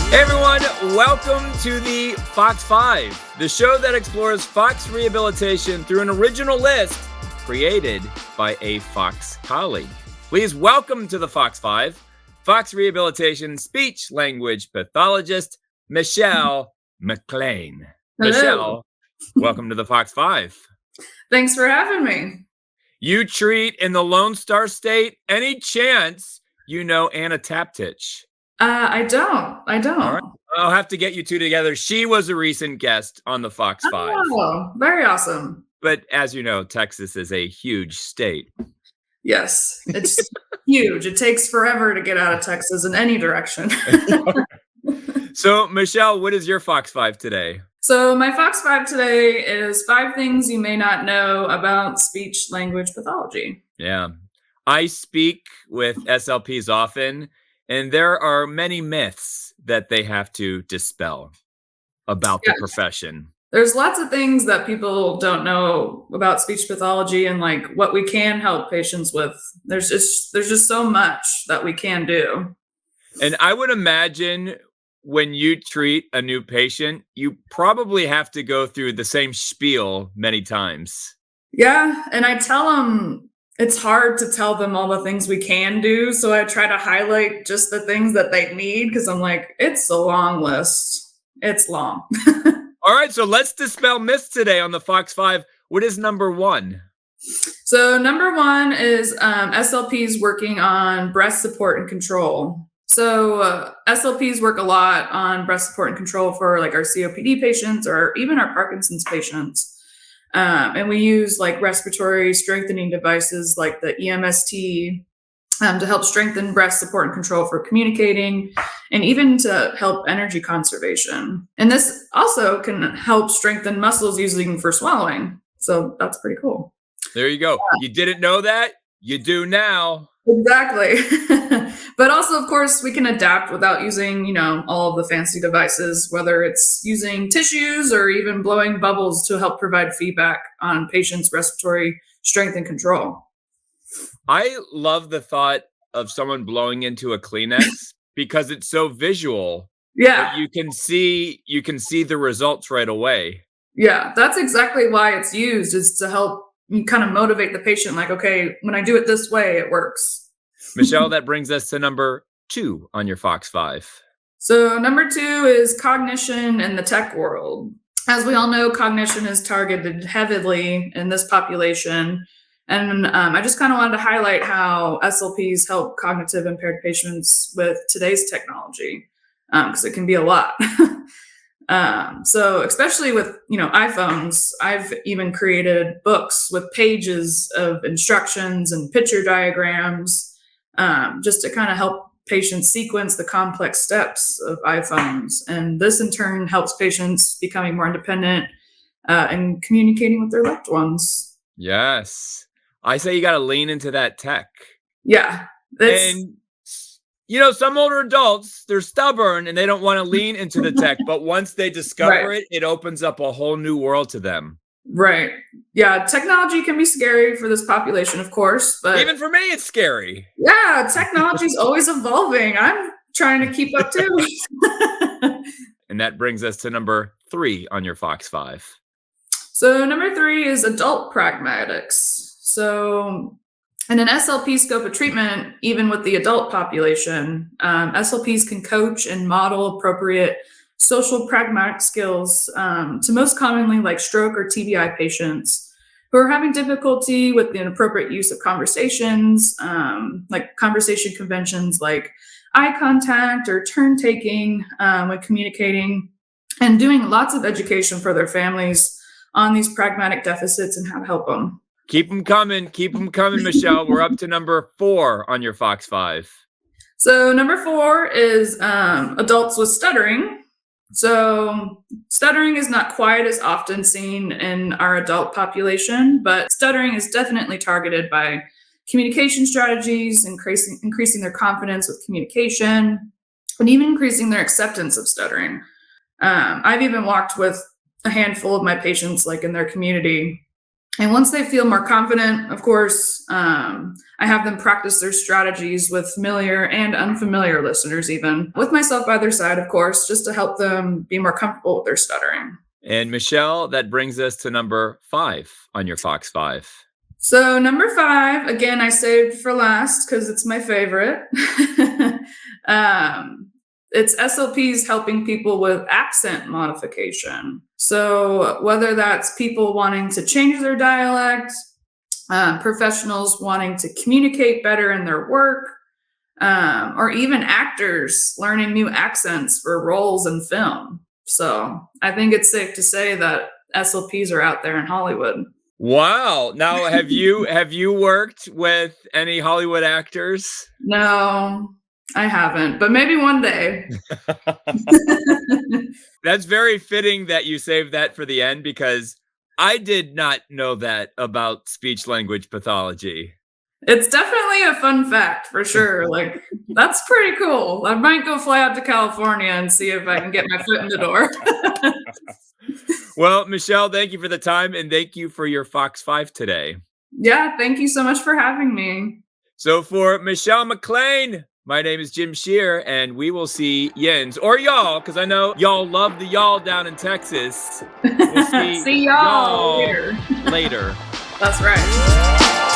Hey everyone, welcome to the Fox 5, the show that explores Fox rehabilitation through an original list created by a Fox colleague. Please welcome to the Fox 5, Fox rehabilitation speech language pathologist, Michelle MacLean. Hello. Michelle, welcome to the Fox 5. Thanks for having me. You treat in the Lone Star State. Any chance you know Anna Taptich? I don't. All right. I'll have to get you two together. She was a recent guest on the Fox 5. Oh, very awesome. But as you know, Texas is a huge state. Yes, it's huge. It takes forever to get out of Texas in any direction. So, Michelle, what is your Fox 5 today? So my Fox 5 today is 5 things you may not know about speech language pathology. Yeah. I speak with SLPs often, and there are many myths that they have to dispel about the profession. There's lots of things that people don't know about speech pathology and like what we can help patients with. There's just so much that we can do. And I would imagine when you treat a new patient, you probably have to go through the same spiel many times. Yeah, and I tell them it's hard to tell them all the things we can do, so I try to highlight just the things that they need because I'm like, it's a long list. It's long. All right, so let's dispel myths today on the Fox 5. What is number 1? So number 1 is SLPs working on breath support and control. So SLPs work a lot on breath support and control for like our COPD patients or even our Parkinson's patients. And we use like respiratory strengthening devices like the EMST to help strengthen breath support and control for communicating and even to help energy conservation. And this also can help strengthen muscles using for swallowing. So that's pretty cool. There you go. You didn't know that? You do now. Exactly. But also, of course, we can adapt without using, all of the fancy devices, whether it's using tissues or even blowing bubbles to help provide feedback on patients' respiratory strength and control. I love the thought of someone blowing into a Kleenex because it's so visual. Yeah. But you can see the results right away. Yeah, that's exactly why it's used, is to help you kind of motivate the patient, like, okay, when I do it this way, it works. Michelle, that brings us to number 2 on your Fox 5. So number 2 is cognition in the tech world. As we all know, cognition is targeted heavily in this population. And I just kind of wanted to highlight how SLPs help cognitive impaired patients with today's technology, because it can be a lot. So especially with, iPhones, I've even created books with pages of instructions and picture diagrams, just to kind of help patients sequence the complex steps of iPhones. And this in turn helps patients becoming more independent and communicating with their loved ones. Yes. I say you got to lean into that tech. Yeah. And some older adults, they're stubborn and they don't want to lean into the tech. But once they discover it, it opens up a whole new world to them. Right. Yeah. Technology can be scary for this population, of course, but even for me, it's scary. Yeah. Technology is always evolving. I'm trying to keep up too. And that brings us to number 3 on your Fox 5. So number 3 is adult pragmatics. So in an SLP scope of treatment, even with the adult population, SLPs can coach and model appropriate social pragmatic skills to most commonly like stroke or TBI patients who are having difficulty with the inappropriate use of conversations, like conversation conventions like eye contact or turn taking when communicating, and doing lots of education for their families on these pragmatic deficits and how to help them. Keep them coming, Michelle. We're up to number 4 on your Fox 5. So number 4 is adults with stuttering. So stuttering is not quite as often seen in our adult population, but stuttering is definitely targeted by communication strategies, increasing their confidence with communication, and even increasing their acceptance of stuttering. I've even walked with a handful of my patients like in their community And once they feel more confident, of course, I have them practice their strategies with familiar and unfamiliar listeners, even with myself by their side, of course, just to help them be more comfortable with their stuttering. And Michelle, that brings us to number 5 on your Fox 5. So number 5, again, I saved for last because it's my favorite. It's SLPs helping people with accent modification. So whether that's people wanting to change their dialect, professionals wanting to communicate better in their work, or even actors learning new accents for roles in film. So I think it's safe to say that SLPs are out there in Hollywood. Wow. Now, have you worked with any Hollywood actors? No, I haven't, but maybe one day. That's very fitting that you saved that for the end, because I did not know that about speech language pathology. It's definitely a fun fact for sure. Like, that's pretty cool. I might go fly out to California and see if I can get my foot in the door. Well, Michelle, thank you for the time, and thank you for your Fox 5 today. Yeah, thank you so much for having me. So for Michelle MacLean, my name is Jim Shear, and we will see Yins, or y'all, because I know y'all love the y'all down in Texas. We'll See y'all later. later. That's right.